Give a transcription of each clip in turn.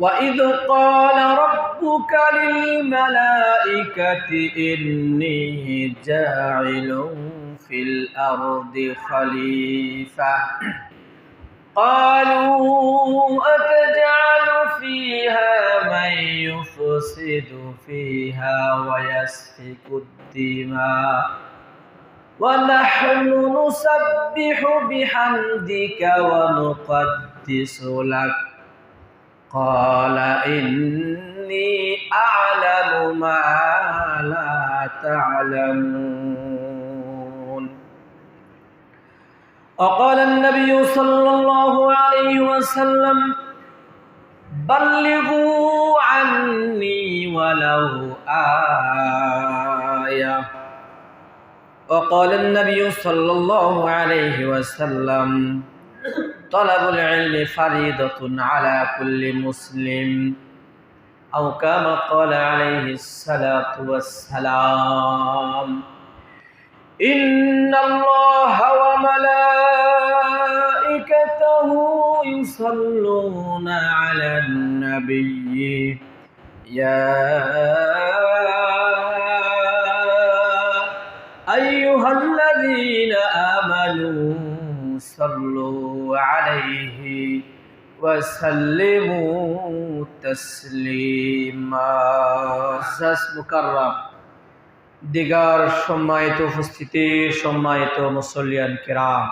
وَإِذْ قَالَ رَبُّكَ لِلْمَلَائِكَةِ إِنِّي جَاعِلٌ فِي الْأَرْضِ خَلِيفَةً قَالُوا أَتَجْعَلُ فِيهَا مَن يُفْسِدُ فِيهَا وَيَسْفِكُ الدِّمَاءَ وَنَحْنُ نُسَبِّحُ بِحَمْدِكَ وَنُقَدِّسُ لَكَ قال إني أعلم ما لا تعلمون وقال النبي صلى الله عليه وسلم بلغوا عني ولو آية وقال النبي صلى الله عليه وسلم طلب العلم فريضة على كل مسلم أو كما قال عليه الصلاة والسلام إن الله وملائكته يصلون على النبي يا أيها الذين آمنوا صلوا عليه وسلموا تسليما মুকাররম দিগার সম্মানিত উপস্থিতি সম্মানিত মুসল্লিয়ান কিরাম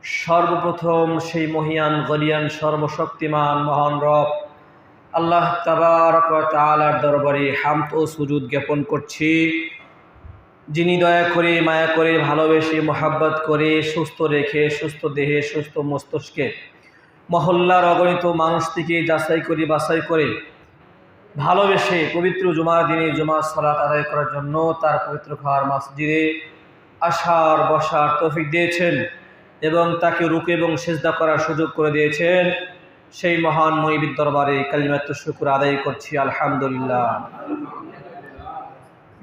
সর্বপ্রথম সেই মহিয়ান গরিয়ান সর্বশক্তিমান মহান রব আল্লাহ তাবারক ওয়া তাআলার দরবারে হামদ ও সুজুদ জ্ঞাপন করছি যিনি দয়া করে মায়া করে ভালোবেসে মোহাব্বত করে সুস্থ রেখে সুস্থ দেহে সুস্থ মস্তিষ্কে মহল্লার অগণিত মানুষ থেকে যাচাই করে বাছাই করে ভালোবেসে পবিত্র জুমার দিনে জুমার সালাত আদায় করার জন্য তার পবিত্র ঘর মসজিদে আসার বসার তৌফিক দিয়েছেন এবং তাকে রুকু এবং সিজদা করার সুযোগ করে দিয়েছেন সেই মহান মুহিবের দরবারে কালিমাতুশ শুকর আদায় করছি আলহামদুলিল্লাহ।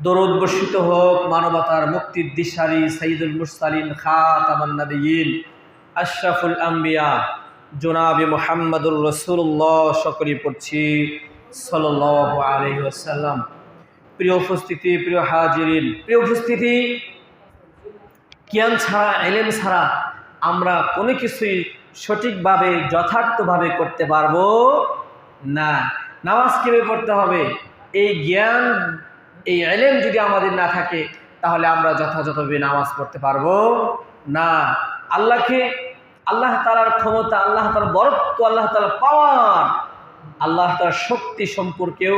দরুদ বর্ষিত হোক মানবতার মুক্তির দিশারি সাইয়্যিদুল মুরসালিন খাতামুন নবিয়্যিন আশরাফুল আম্বিয়া জনাবে মুহাম্মদুর রাসূলুল্লাহ সকলে পড়ছি সাল্লাল্লাহু আলাইহি ওয়াসাল্লাম। প্রিয় উপস্থিতি, প্রিয় হাজিরিন, প্রিয় উপস্থিতি, জ্ঞান ছাড়া ইলম ছাড়া আমরা কোনো কিছুই সঠিকভাবে যথার্থভাবে করতে পারবো না। নামাজ কিভাবে পড়তে হবে এই জ্ঞান এই ইলম যদি আমাদের না থাকে তাহলে আমরা যথাযথভাবে নামাজ পড়তে পারবো না। আল্লাহ তাআলার ক্ষমতা, আল্লাহ তাআলার বরত্ব, আল্লাহ তাআলার পাওয়ার, আল্লাহ তাআলার শক্তি সম্পর্কেও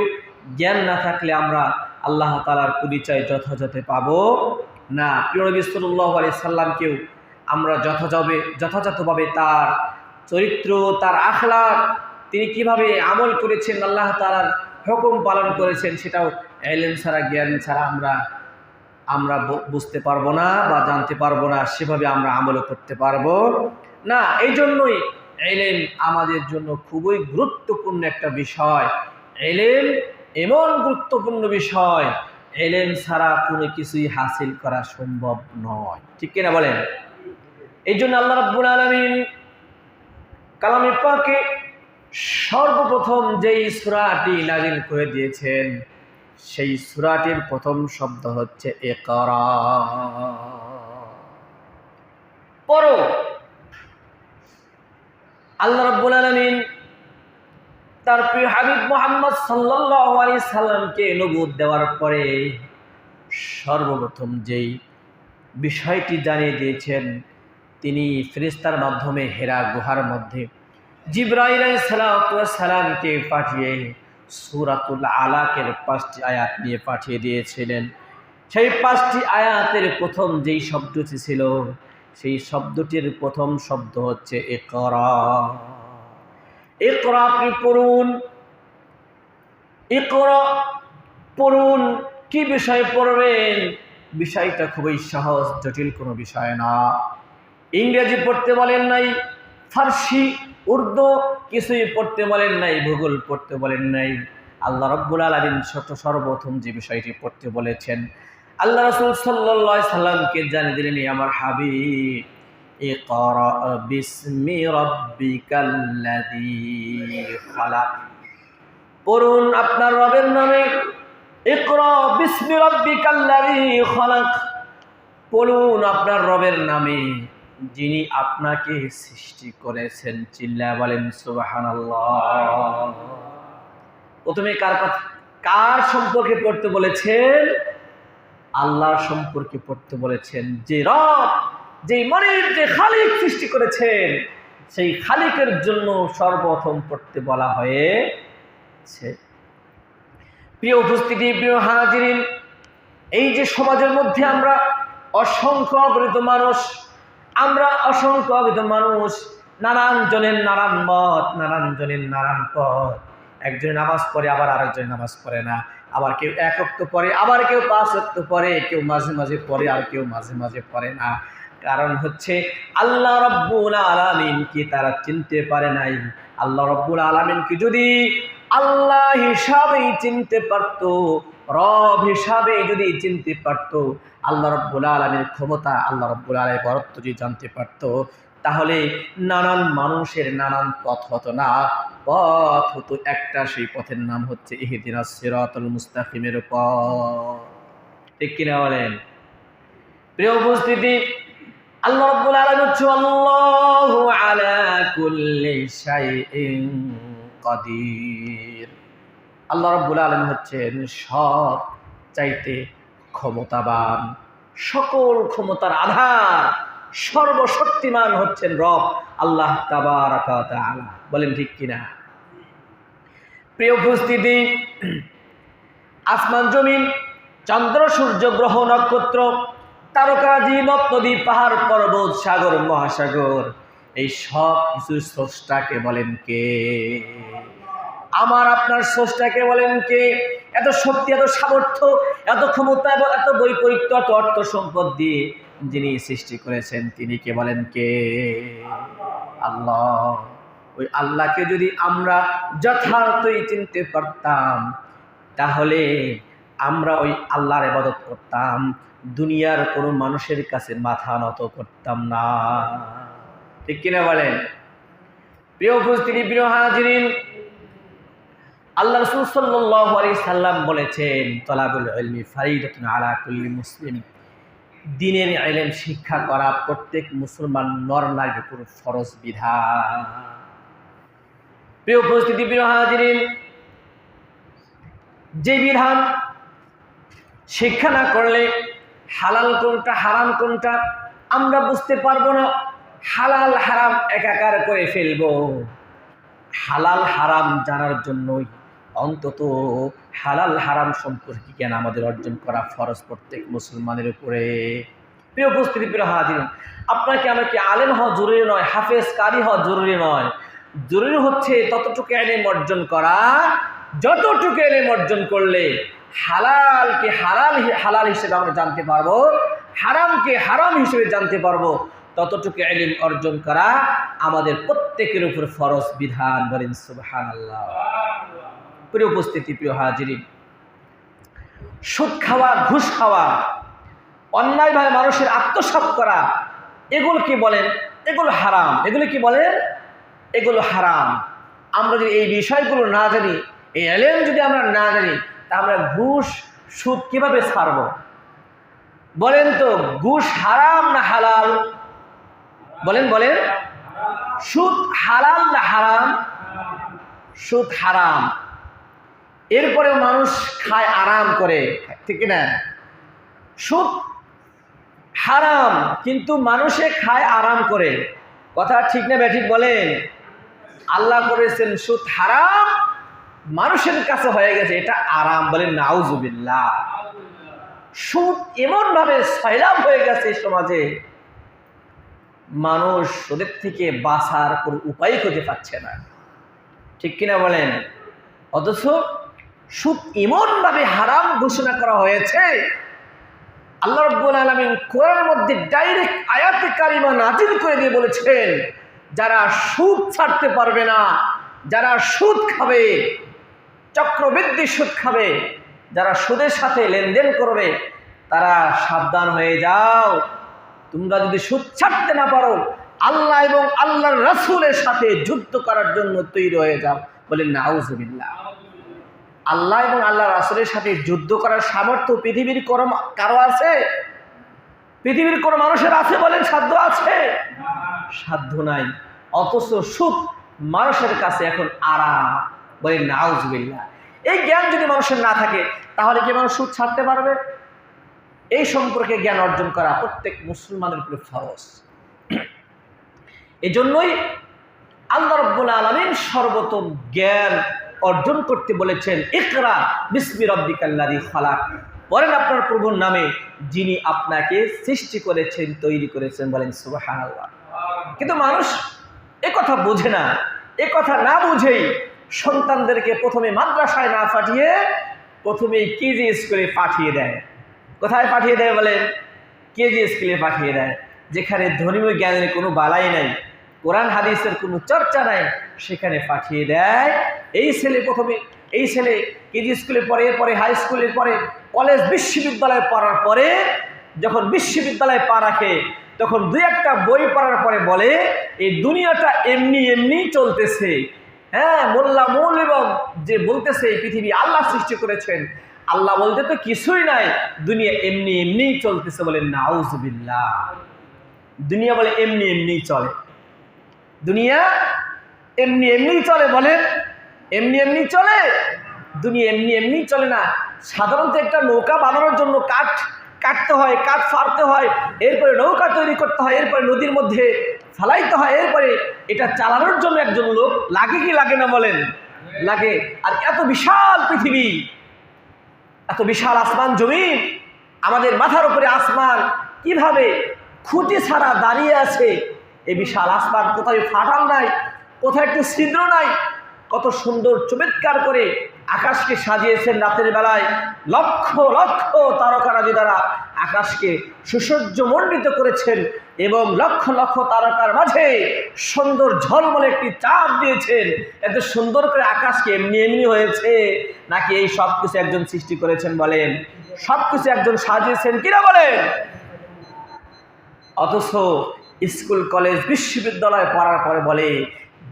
জ্ঞান না থাকলে আমরা আল্লাহ তাআলার পরিচয় যথাযথে পাবো না। প্রিয় নবী সাল্লাল্লাহু আলাইহি সাল্লামকেও আমরা যথাযথভাবে তার চরিত্র, তার আখলাক, তিনি কিভাবে আমল করেছেন, আল্লাহ তাআলার হুকুম পালন করেছেন সেটাও ইলম ছাড়া জ্ঞান ছাড়া আমরা বুঝতে পারবো না বা জানতে পারবো না, সেভাবে আমরা আমলও করতে পারবো না। এই জন্যই ইলম আমাদের জন্য খুবই গুরুত্বপূর্ণ একটা বিষয়। ইলম এমন গুরুত্বপূর্ণ বিষয়, ইলম ছাড়া কোনো কিছুই হাসিল করা সম্ভব নয়, ঠিক কিনা বলেন? এই জন্য আল্লাহ রাব্বুল আলামিন কালামে পাকে সর্বপ্রথম যেই সূরাটি নাযিল করে দিয়েছেন সেই সূরাটির প্রথম শব্দ হচ্ছে ইকরা, পড়ো। আল্লাহ রাব্বুল আলামিন তার প্রিয় হাবিব মুহাম্মদ সাল্লাল্লাহু আলাইহি সাল্লামকে নবুয়ত দেওয়ার পরে সর্বপ্রথম যেই বিষয়টি জানিয়ে দিয়েছেন, তিনি ফেরেশতার মাধ্যমে হেরা গুহার মধ্যে জিবরাইল আলাইহিস সালামকে পাঠিয়ে সূরাতুল আলাকের 5টি আয়াত নিয়ে পাঠিয়ে দিয়েছিলেন। সেই 5টি আয়াতের প্রথম যেই শব্দটি ছিল সেই শব্দটির প্রথম শব্দ হচ্ছে ইকরা। ইকরা আপনি পড়ুন, ইকরা পড়ুন। কি বিষয় পড়বেন? বিষয়টা খুবই সহজ, জটিল কোনো বিষয় না। ইংরেজি পড়তে বলেন নাই, ফার্সি উর্দু কিছুই পড়তে বলেন নাই, ভূগোল পড়তে বলেন নাই। আল্লাহ রাব্বুল আলামিন সর্বপ্রথম যে বিষয়টি পড়তে বলেছেন, আল্লাহ রাসূল সাল্লাল্লাহু আলাইহি সাল্লামকে জানিয়ে দিলেন, আমার হাবিব ইকরা বিসমি রাব্বিকাল্লাযী খালাক। পড়ুন আপনার রবের নামে। ইকরা বিসমি রাব্বিকাল্লাযী খালাক। পড়ুন আপনার রবের নামে, যিনি আপনাকে সৃষ্টি করেছেন। চিল্লায়া বলেন সুবহানাল্লাহ। প্রথমে কার সম্পর্কে পড়তে বলেছেন? আল্লাহর সম্পর্কে পড়তে বলেছেন। যে রব, যে মালিক, যে খালিক সৃষ্টি করেছেন, সেই খালিকের জন্য সর্বপ্রথম পড়তে বলা হয়েছে। প্রিয় উপস্থিতি, প্রিয় হাজিরিন, এই যে সমাজের মধ্যে আমরা অসংখ্য অগণিত মানুষ, নানান জনের নানান মত, নানান জনের নানান পথ। একজন নামাজ পড়ে, আবার আরেকজন নামাজ পড়ে না। আবার কেউ এক ওয়াক্ত পড়ে, আবার কেউ 5 ওয়াক্ত পড়ে, কেউ মাঝে মাঝে পড়ে, আর কেউ মাঝে মাঝে পড়ে না। কারণ হচ্ছে আল্লাহ রাব্বুল আলামিনকে তারা চিনতে পারে নাই। আল্লাহ রাব্বুল আলামিনকে যদি আল্লাহ হিসাবেই চিনতে পারত, রব হিসাবে যদি চিনতে পারত, আল্লাহ রাব্বুল আলামিনের ক্ষমতা, আল্লাহ রাব্বুল আলামিনের বরত্ব যদি জানতে পারত, তাহলে নানান মানুষের নানান পথ হতো না। পথ হতো একটা, সেই পথের নাম হচ্ছে ইহদিনাস সিরাতাল মুস্তাকিমের পথ। ঠিক কিনা বলেন? প্রিয় উপস্থিতি, আল্লাহ রাব্বুল আলামিন হচ্ছে আল্লাহু আলা কুল্লি শাইইন কাদির। আল্লাহ রাব্বুল আলামিন হচ্ছেন সব চাইতে ক্ষমতাবান, সকল ক্ষমতার আধার, সর্বশক্তিমান হচ্ছেন রব আল্লাহ তাবারাকা ওয়া তাআলা। বলেন ঠিক কিনা? প্রিয় উপস্থিতি, আসমান জমিন, চন্দ্র সূর্য গ্রহ নক্ষত্র, তারকাজি, নদ নদী, পাহাড় পর্বত, সাগর মহাসাগর, এই সব কিছু স্রষ্টাকে বলেন কে? আমার আপনার স্রষ্টাকে বলেন কে? এত শক্তি, এত সামর্থ্য, এত ক্ষমতা এবং এত বৈপরীত্য, এত অর্থ সম্পদ দিয়ে যিনি সৃষ্টি করেছেন, তিনি কে বলেন কে? আল্লাহ। ওই আল্লাহকে যদি আমরা যথার্থই চিনতে পারতাম, তাহলে আমরা ওই আল্লাহর ইবাদত করতাম, দুনিয়ার কোনো মানুষের কাছে মাথা নত করতাম না। ঠিক কিনা বলেন? প্রিয় উপস্থিতি, প্রিয় হাজিরিন, আল্লাহ রাসূল সাল্লাল্লাহু আলাইহি সাল্লাম বলেছেন, তলাবুল ইলমি ফারিদাতুন আলা কুল্লি মুসলিম। দ্বীনের ইলম শিক্ষা করা প্রত্যেক মুসলমান নর নারীর উপর ফরজ বিধান। প্রিয় উপস্থিতি, প্রিয় হাজিরিন, যে বিধান শিক্ষা না করলে হালাল কোনটা হারাম কোনটা আমরা বুঝতে পারবো না। হালাল হারাম একাকার করে ফেলবো। হালাল হারাম জানার জন্যই অন্তত হালাল হারাম সম্পর্কে জ্ঞান আমাদের অর্জন করা ফরজ প্রত্যেক মুসলমানের উপরে। প্রিয় উপস্থিতি, প্রিয় হাজির, আপনাকে আমাকে আলেম হওয়া জরুরি নয়, হাফেজ কারি হওয়া জরুরি নয়। জরুরি হচ্ছে ততটুকু ইলম অর্জন করা, যতটুকু ইলম অর্জন করলে হালালকে হালাল হিসেবে আমরা জানতে পারবো, হারামকে হারাম হিসেবে জানতে পারবো। ততটুকু ইলম অর্জন করা আমাদের প্রত্যেকের উপর ফরজ বিধান। বলেন সুবহানাল্লাহ। প্রিয় উপস্থিতি, প্রিয় হাজিরিন, সুদ খাওয়া, ঘুষ খাওয়া, অন্যায়ভাবে মানুষের আত্মসাৎ করা, এগুলো কি বলেন? এগুলো হারাম। এগুলো কি বলেন? এগুলো হারাম। আমরা যদি এই বিষয়গুলো না জানি, এই ইলম যদি আমরা না জানি, তা আমরা ঘুষ সুদ কিভাবে ছাড়ব? বলেন তো, ঘুষ হারাম না হালাল? বলেন বলেন, সুদ হালাল না হারাম? সুদ হারাম। এরপরেও মানুষ খায় আরাম করে, ঠিক না? সুদ হারাম, কিন্তু মানুষে খায় আরাম করে। কথা ঠিক না ব্যাঠিক? বলেন। আল্লাহ করেছেন সুদ হারাম, মানুষের কাছে হয়ে গেছে এটা আরাম। বলেন নাউজুবিল্লাহ। সুদ এমনভাবে সয়লাব হয়ে গেছে সমাজে, মানুষ সুদের থেকে বাঁচার কোনো উপায় খুঁজে পাচ্ছে না। ঠিক কিনা বলেন? অথচ সুদ এমনভাবে হারাম ঘোষণা করা হয়েছে, আল্লাহ রাব্বুল আলামিন কোরআনের মধ্যে ডাইরেক্ট আয়াতে কারিমা নাজিল করে দিয়ে বলেছেন, যারা সুদ ছাড়তে পারবে না, যারা সুদ খাবে, চক্রবৃদ্ধি সুদ খাবে, যারা সুদের সাথে লেনদেন করবে, তারা সাবধান হয়ে যাও। তোমরা যদি সুদ ছাড়তে না পারো, আল্লাহ এবং আল্লাহর রাসূলের সাথে যুদ্ধ করার জন্য তৈরি হয়ে যাও। বলেন নাউজুবিল্লাহ। আল্লাহ এবং আল্লাহ রাসূলের সাথে যুদ্ধ করার সামর্থ্য পৃথিবীর কারো আছে? পৃথিবীর কোনো মানুষের আছে বলেন? সাধ্য আছে? সাধ্য নাই। অথচ সুখ মানুষের কাছে এখন আরাম, বলেন নাউজুবিল্লাহ। এই জ্ঞান যদি মানুষের না থাকে তাহলে কি মানুষ সুখ ছাড়তে পারবে? এই সম্পর্কে জ্ঞান অর্জন করা প্রত্যেক মুসলমানের উপরে ফরজ। এই জন্যই আল্লাহ রাব্বুল আলামিন সর্বোত্তম জ্ঞান অর্জন করতে বলেছেন, ইকরা বিসমি রাব্বিকাল্লাযী খালাক, বলেন আপনার প্রভুর নামে যিনি আপনাকে সৃষ্টি করেছেন, তৈরি করেছেন, বলেন সুবহানাল্লাহ। কিন্তু মানুষ কথা বোঝে না। কথা না বুঝেই সন্তানদেরকে প্রথমে মাদ্রাসায় না পাঠিয়ে প্রথমেই কেজি স্কুলে পাঠিয়ে দেয়। কোথায় পাঠিয়ে দেয় বলেন? কেজি স্কুলে পাঠিয়ে দেয়, যেখানে ধর্মীয় জ্ঞানের কোনো বালাই নাই, কোরআন হাদিসের কোনো চর্চা নাই, সেখানে পাঠিয়ে দেয়। এই ছেলে কেজি স্কুলে পড়ে, এরপরে হাই স্কুলের পরে কলেজ বিশ্ববিদ্যালয়ে পড়ার পরে যখন বিশ্ববিদ্যালয়ে পা রাখে তখন দুই একটা বই পড়ার পরে বলে এই দুনিয়াটা এমনি এমনি চলতেছে। হ্যাঁ, মোল্লা মৌলবি যে বলতেছে এই পৃথিবী আল্লাহ সৃষ্টি করেছেন, আল্লাহ বলতে তো কিছুই নাই, দুনিয়া এমনি এমনি চলতেছে, বলেন নাউজুবিল্লাহ। দুনিয়া বলে এমনি এমনি চলে, দুনিয়া এমনি এমনি চলে, বলেন এমনি এমনি চলে? দুনিয়া এমনি এমনি চলে না। সাধারণত একটা নৌকা বানানোর জন্য কাঠ কাটতে হয়, কাঠ ফাড়তে হয়, এরপরে নৌকা তৈরি করতে হয়, এরপরে নদীর মধ্যে ফেলাইতে হয়, এরপরে এটা চালানোর জন্য একজন লোক লাগে কি লাগে না বলেন? লাগে। আর এত বিশাল পৃথিবী, এত বিশাল আসমান জমিন, আমাদের মাথার উপরে আসমান কিভাবে খুঁটি ছাড়া দাঁড়িয়ে আছে? এই বিশাল আসমান কোথায় ফাটাল নাই, কোথায় একটু ছিদ্র নাই, কত সুন্দর চমৎকার করে আকাশকে সাজিয়েছেন। রাতের বেলায় লক্ষ লক্ষ তারকারাজি দ্বারা আকাশকে সুসজ্জমণ্ডিত করেছেন এবং লক্ষ লক্ষ তারকার মাঝে সুন্দর ঝলমলে একটি চাঁদ দিয়েছেন। এত সুন্দর করে আকাশকে এমনি এমনি হয়েছে নাকি এই সব কিছু একজন সৃষ্টি করেছেন? বলেন সব কিছু একজন সাজিয়েছেন কিনা বলেন? অথচ স্কুল কলেজ বিশ্ববিদ্যালয়ে পড়ার পরে বলে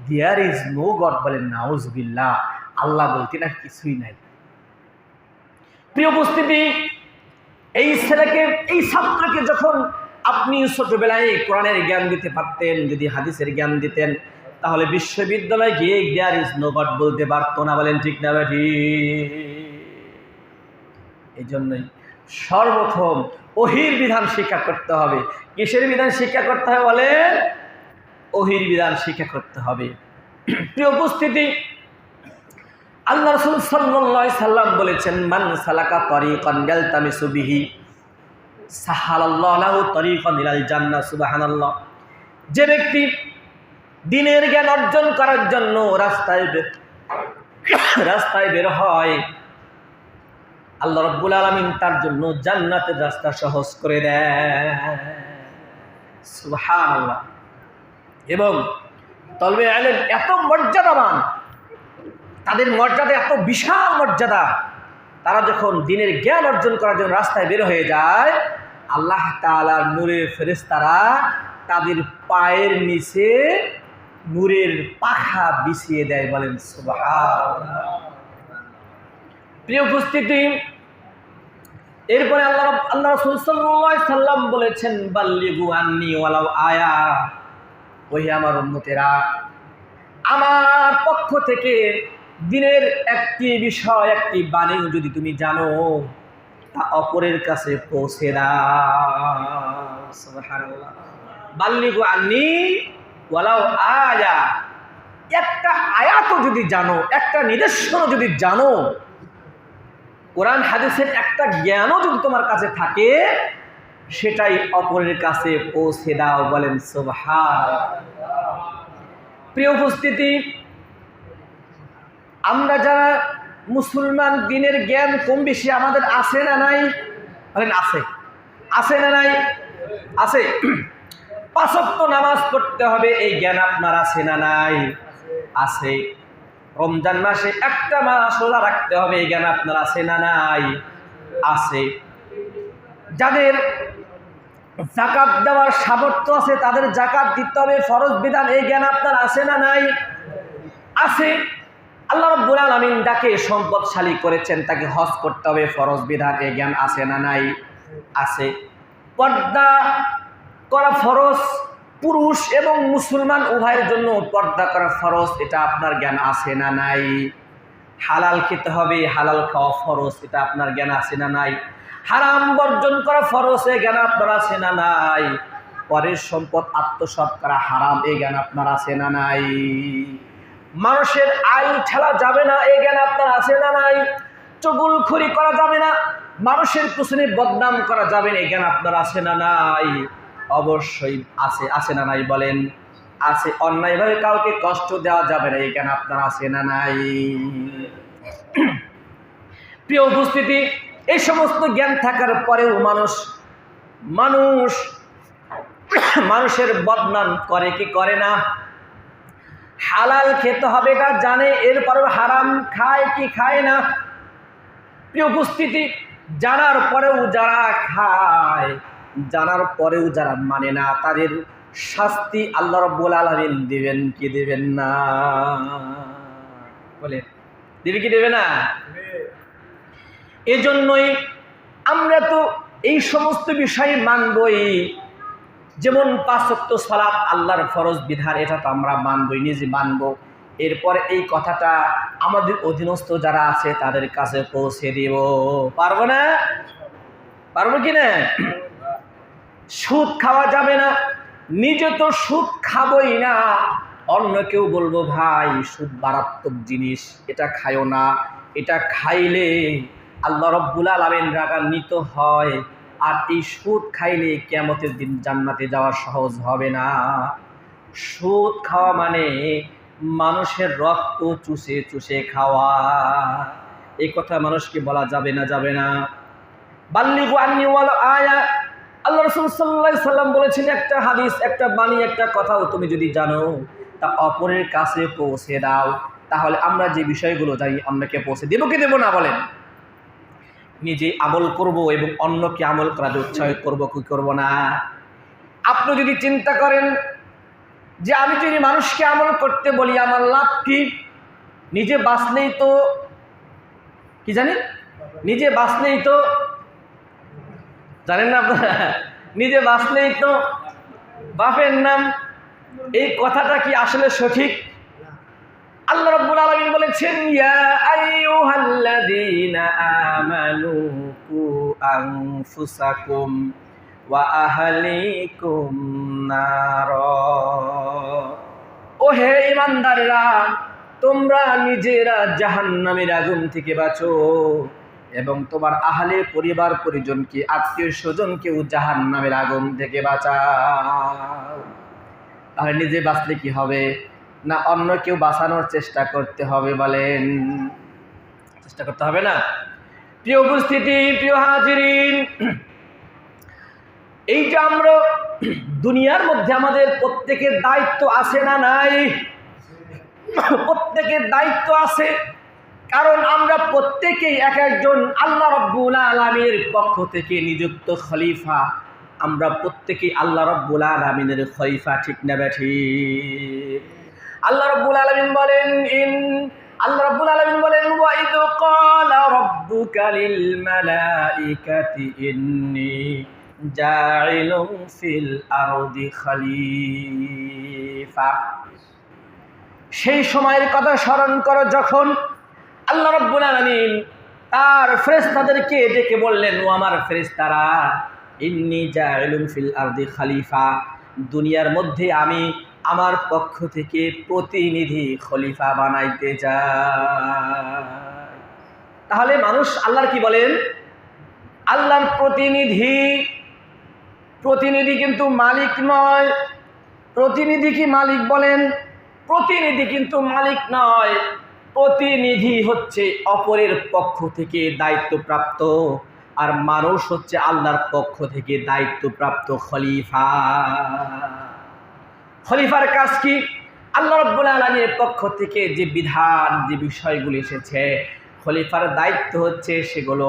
দেয়ার ইজ নো গড, বলেন নাউজুবিল্লাহ, আল্লাহ বলতে না কিছুই নাই। প্রিয় উপস্থিতি, এই ছেলেকে, এই ছাত্রকে যখন আপনি ছোটবেলায় কোরআনের জ্ঞান দিতে পারতেন, যদি হাদিসের জ্ঞান দিতেন, তাহলে বিশ্ববিদ্যালয়ে গিয়ে দেয়ার ইজ নো গড বলতে পারতো না, বলেন ঠিক না বেঠি? এই জন্যই সর্বপ্রথম ওহির বিধান শিক্ষা করতে হবে। কিসের বিধান শিক্ষা করতে হবে বলেন? ওহির বিধান শিক্ষা করতে হবে। প্রিয় উপস্থিতি, আল্লাহ রাসূল সাল্লাল্লাহু আলাইহি সাল্লাম বলেছেন, মান সালাকা তরিকান ইয়ালতামিসু বিহি সাহালাল্লাহু লাহু তরিকান ইলাল জান্নাহ। সুবহানাল্লাহ। যে ব্যক্তি দ্বীনের জ্ঞান অর্জন করার জন্য রাস্তায় বের হয়, আল্লাহ রাব্বুল আলামিন তার জন্য জান্নাতের রাস্তা সহজ করে দেয়। সুবহানাল্লাহ। এবং তলবে ইলম এত মর্যাদাবান, তাদের মর্যাদা এত বিশাল মর্যাদা, তারা যখন দ্বীনের জ্ঞান অর্জন করার জন্য রাস্তায় বের হয়ে যায়, আল্লাহ তাআলার নূরের ফেরেশতারা তাদের পায়ের নিচে নূরের পাখা বিছিয়ে দেয়, বলেন সুবহানাল্লাহ। প্রিয় উপস্থিতি, এরপরে আল্লাহ রাসূল সাল্লাল্লাহু আলাইহি সাল্লাম বলেছেন, বাল্লিগু আন্নী ওয়ালাউ আয়া। ওই আমার উম্মতেরা, আমার পক্ষ থেকে দ্বীনের একটি বিষয়, একটি বাণী যদি তুমি জানো, তা অপরের কাছে পৌঁছে দাও। সুবহানাল্লাহ। বাল্লিগু আন্নী ওয়ালাউ আয়া। একটা আয়াতও যদি জানো, একটা নিদর্শন যদি জানো, কোরআন হাদিসের একটা জ্ঞানও যদি তোমার কাছে থাকে, সেটাই অপরের কাছে পৌঁছে দাও, বলেন সুবহানাল্লাহ। প্রিয় উপস্থিতি, আমরা যারা মুসলমান, দ্বীনের জ্ঞান কম বেশি আমাদের আছে না নাই? বলেন আছে। আছে না নাই? আছে। 5 ওয়াক্ত নামাজ পড়তে হবে, এই জ্ঞান আপনার আছে না নাই? আছে। রমজান মাসে একটা মাস রোজা রাখতে হবে, এই জ্ঞান আপনার আছে না নাই? আছে। যাদের যাকাত দেওয়ার সামর্থ্য আছে তাদের যাকাত দিতে হবে, ফরজ বিধান, এই জ্ঞান আপনার আছে না নাই? আছে। আল্লাহ রাব্বুল আলামিন যাকে সম্পদশালী করেছেন তাকে হজ করতে হবে, ফরজ বিধান এই জ্ঞান আছে না নাই? আছে। পর্দা করা ফরজ, পুরুষ এবং মুসলমান উভয়ের জন্য পর্দা করা ফরজ, এটা আপনার জ্ঞান আছে না নাই? হালাল খেতে হবে, হালাল খাওয়া ফরজ, এটা আপনার জ্ঞান আছে না নাই? হারাম বর্জন করা ফরজ, এই জ্ঞান আপনার আছে না নাই? পরের সম্পদ আত্মসাৎ করা হারাম, এই জ্ঞান আপনার আছে না নাই? মানুষের আয় ঠেলা যাবে না, এই জ্ঞান আপনার আছে না নাই? চুগলখড়ি করা যাবে না, মানুষের পিছনে বদনাম করা যাবে না, এই জ্ঞান আপনার আছে না নাই? অবশ্যই আছে। আছে না নাই বলেন? আছে। অন্যায়ভাবে কাউকে কষ্ট দেওয়া যাবে না, এই জ্ঞান আপনার আছে না নাই? প্রিয় উপস্থিতি, এই সমস্ত জ্ঞান থাকার পরেও মানুষের বদনাম করে কি করে না? হালাল খেতে হবে এটা জানে, এরপরেও হারাম খায় কি খায় না? প্রিয় উপস্থিতি, জানার পরেও যারা খায়, জানার পরেও যারা মানে না, তাদের শাস্তি আল্লাহ রাব্বুল আলামিন দিবেন কি দিবেন না? বলে দিবে কি দেবে না? এজন্যই আমরা তো এই সমস্ত বিষয় মানবই। যেমন 5 ওয়াক্ত সালাত আল্লাহর ফরজ বিধান, এটা তো আমরা মানবই, নিজে মানবো। এরপরে এই কথাটা আমাদের অধীনস্থ যারা আছে তাদের কাছে পৌঁছে দিব। পারবো না? পারবো কি না? সুদ খাওয়া যাবে না, নিজে তো সুদ খাবই না, অন্য কেউ বলবো ভাই সুদ মারাত্মক জিনিস, এটা খায়ও না, এটা খাইলে আল্লাহ রাব্বুল আলামিন রাগান্বিত হয়, আর এই সুদ খাইলে কিয়ামতের দিন জান্নাতে যাওয়া সহজ হবে না। সুদ খাওয়া মানে মানুষের রক্ত চুষে চুষে খাওয়া, এই কথা মানুষকে বলা যাবে না, যাবে না। বাল্লিগু আন্নি ওয়াল আয়া, আল্লাহ রাসূল সাল্লাল্লাহু আলাইহি সাল্লাম বলেছেন, একটা হাদিস, একটা বাণী, একটা কথাও তুমি যদি জানো তা অপরের কাছে পৌঁছে দাও। তাহলে আমরা যে বিষয়গুলো জানি অন্যকে পৌঁছে দেব কি দেব না বলেন? নিজে আমল করব এবং অন্যকে আমল করাতে উৎসাহ করব কি করব না? আপনি যদি চিন্তা করেন যে আমি যদি মানুষকে আমল করতে বলি আমার লাভ কি? নিজে বাঁচলেই তো কি জানি, নিজে বাঁচলেই তো জানেন না আপনারা, নিজে বাঁচলেই তো বাপের নাম, এই কথাটা কি আসলে সঠিক? আল্লাহ রাব্বুল আলামিন বলেছেন, ইয়া আইয়ুহাল্লাযীনা আমানু কু আনফুসাকুম ওয়া আহলিকুম নার। ও হে ঈমানদাররা, তোমরা নিজেরা জাহান্নামের আগুন থেকে বাঁচো এবং তোমার আহলে পরিবার পরিজনকে, আত্মীয় স্বজনকেও জাহান্নামের আগুন থেকে বাঁচাও। তাহলে নিজে বাঁচলে কি হবে? না অন্য কেউ বাঁচানোর চেষ্টা করতে হবে? বলেন, চেষ্টা করতে হবে না? প্রিয় উপস্থিতি, প্রিয় হাজিরিন, এই যে আমরা দুনিয়ার মধ্যে আমাদের প্রত্যেকের দায়িত্ব আছে না নাই? প্রত্যেকের দায়িত্ব আছে, কারণ আমরা প্রত্যেকেই এক একজন আল্লাহ রাব্বুল আলামিনের পক্ষ থেকে নিযুক্ত খলিফা। আমরা প্রত্যেকেই আল্লাহ রাব্বুল আলামিনের খলিফা, ঠিক না ঠিক? আল্লাহ রাব্বুল আলামিন বলেন, আল্লাহ রাব্বুল আলামিন বলেন, ওয়া ইয ক্বালা রাব্বুকা লিল মালাইকাতি ইন্নী জাইলুন ফিল আরদি খলিফা। সেই সময়ের কথা স্মরণ করো যখন আল্লাহ রাব্বুল আলামিন তার ফেরেশতাদেরকে ডেকে বললেন, ও আমার ফেরেশতারা, ইন্নী জাইলুন ফিল আরদি খলিফা, দুনিয়ার মধ্যে আমি আমার পক্ষ থেকে প্রতিনিধি খলিফা বানাইতে চাই। তাহলে মানুষ আল্লাহর কি বলেন? আল্লাহর প্রতিনিধি। প্রতিনিধি কিন্তু মালিক নয়। প্রতিনিধি কি মালিক বলেন? প্রতিনিধি কিন্তু মালিক নয়। প্রতিনিধি হচ্ছে অপরের পক্ষ থেকে দায়িত্বপ্রাপ্ত, আর মানুষ হচ্ছে আল্লাহর পক্ষ থেকে দায়িত্বপ্রাপ্ত খলিফা। খলিফার কাজ কি? আল্লাহ রাব্বুল আলামিনের পক্ষ থেকে যে বিধান, যে বিষয়গুলি এসেছে, খলিফার দায়িত্ব হচ্ছে সেগুলো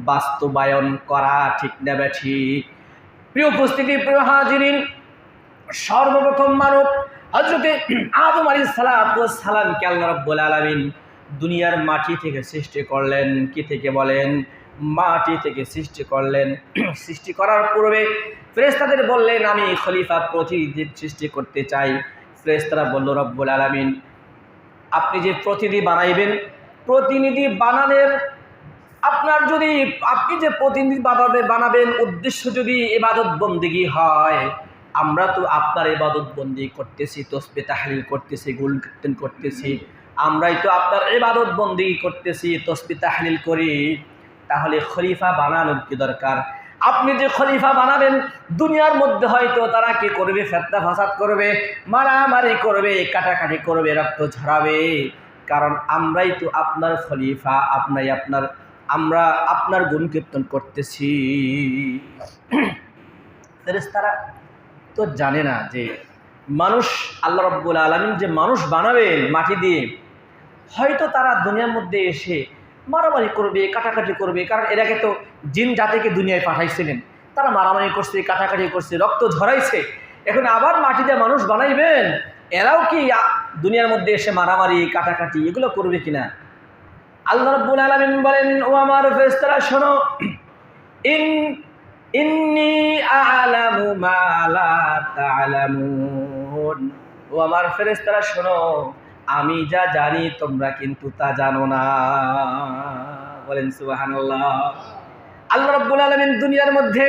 বাস্তবায়ন করা, ঠিক না ঠিক? প্রিয় উপস্থিতি, প্রিয় হাজিরিন, সর্বপ্রথম মানব হযরতে আদম আলাইহিস সালাতু ওয়াস সালামকে আল্লাহ রাব্বুল আলামিন দুনিয়ার মাটি থেকে সৃষ্টি করলেন। কি থেকে বলেন? মাটি থেকে সৃষ্টি করলেন। সৃষ্টি করার পূর্বে ফেরেশতাদের বললেন, আমি খলিফা প্রতিনিধি সৃষ্টি করতে চাই। ফেরেশতারা বলল, রব্বুল আলামিন আপনি যে প্রতিনিধি বানাইবেন, প্রতিনিধি বানানোর আপনি যে প্রতিনিধি বানাবেন উদ্দেশ্য যদি ইবাদত বন্দেগী হয়, আমরা তো আপনার ইবাদত বন্দেগী করতেছি, তাসবিহ তাহলিল করতেছি, গুণ কীর্তন করতেছি, আমরাই তো আপনার ইবাদত বন্দেগী করতেছি, তাসবিহ তাহলিল করি, তাহলে খলিফা বানানোর কি দরকার? আপনি যে খলিফা বানাবেন, দুনিয়ার মধ্যে হয়তো তারা কি করবে? ফিতনা ফাসাদ করবে, মারামারি করবে, কাটাকাটি করবে, রক্ত ঝরাবে। কারণ আমরাই তো আপনার খলিফা, আমরা আপনার গুণ কীর্তন করতেছি। ফেরেশতারা তো জানে না যে মানুষ, আল্লাহ রাব্বুল আলামিন যে মানুষ বানাবেন মাটি দিয়ে, হয়তো তারা দুনিয়ার মধ্যে এসে মারামারি করবে, কাটাকাটি করবে। কারণ এর আগে তো জিন জাতিকে দুনিয়ায় পাঠাইছিলেন, তারা মারামারি করছে, কাটাকাটি করছে, রক্ত ঝরাইছে। এখন আবার মাটি দিয়ে মানুষ বানাইবেন, এরাও কি দুনিয়ার মধ্যে এসে মারামারি কাটাকাটি এগুলো করবে কিনা? আল্লাহ রাব্বুল আলামিন বলেন, ও আমার ফেরেশতারা শোনো, ইন্নী আ'লামু মা লা তা'লামুন। ও আমার ফেরেশতারা শোনো, আমি যা জানি তোমরা কিন্তু তা জানো না। বলেন সুবহানাল্লাহ। আল্লাহ রাব্বুল আলামিন দুনিয়ার মধ্যে